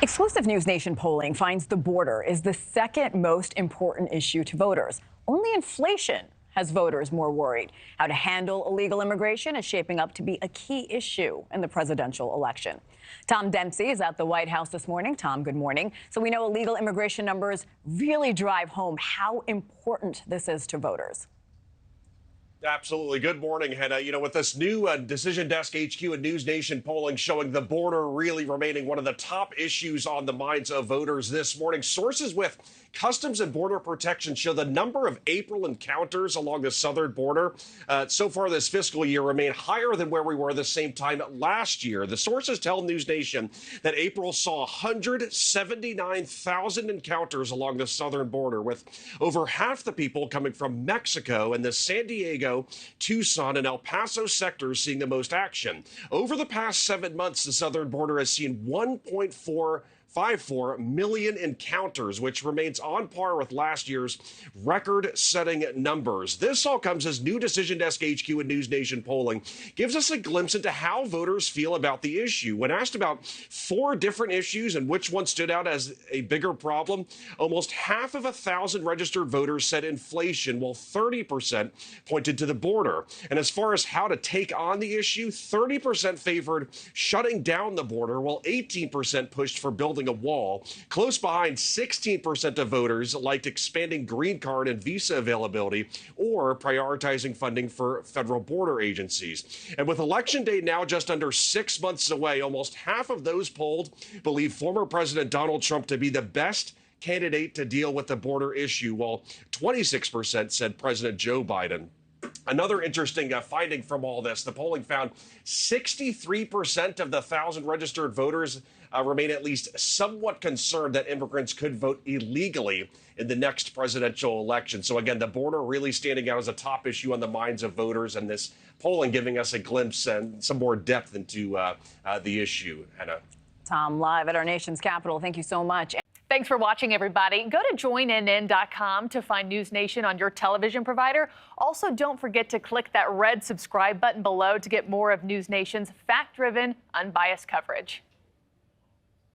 Exclusive NewsNation polling finds the border is the second most important issue to voters. Only inflation has voters more worried. How to handle illegal immigration is shaping up to be a key issue in the presidential election. Tom Dempsey is at the White House this morning. Tom, good morning. So we know illegal immigration numbers really drive home how important this is to voters. Absolutely. Good morning, Henna. With this new Decision Desk HQ and NewsNation polling showing the border really remaining one of the top issues on the minds of voters this morning, sources with Customs and Border Protection show the number of April encounters along the southern border so far this fiscal year remain higher than where we were the same time last year. The sources tell NewsNation that April saw 179,000 encounters along the southern border, with over half the people coming from Mexico and the San Diego, Tucson, and El Paso sectors seeing the most action. Over the past 7 months, the southern border has seen 1.454 million encounters, which remains on par with last year's record-setting numbers. This all comes as new Decision Desk HQ and NewsNation polling gives us a glimpse into how voters feel about the issue. When asked about 4 different issues and which one stood out as a bigger problem, almost half of 1,000 registered voters said inflation, while 30% pointed to the border. And as far as how to take on the issue, 30% favored shutting down the border, while 18% pushed for building a wall. Close behind, 16% of voters liked expanding green card and visa availability or prioritizing funding for federal border agencies. And with Election Day now just under 6 months away, almost half of those polled believe former President Donald Trump to be the best candidate to deal with the border issue, while 26% said President Joe Biden. Another interesting finding from all this, the polling found 63% of the 1,000 registered voters remain at least somewhat concerned that immigrants could vote illegally in the next presidential election. So again, the border really standing out as a top issue on the minds of voters, and this polling giving us a glimpse and some more depth into the issue. Henna. Tom, live at our nation's capital. Thank you so much. Thanks for watching, everybody. Go to joinnn.com to find NewsNation on your television provider. Also, don't forget to click that red subscribe button below to get more of NewsNation's fact-driven, unbiased coverage.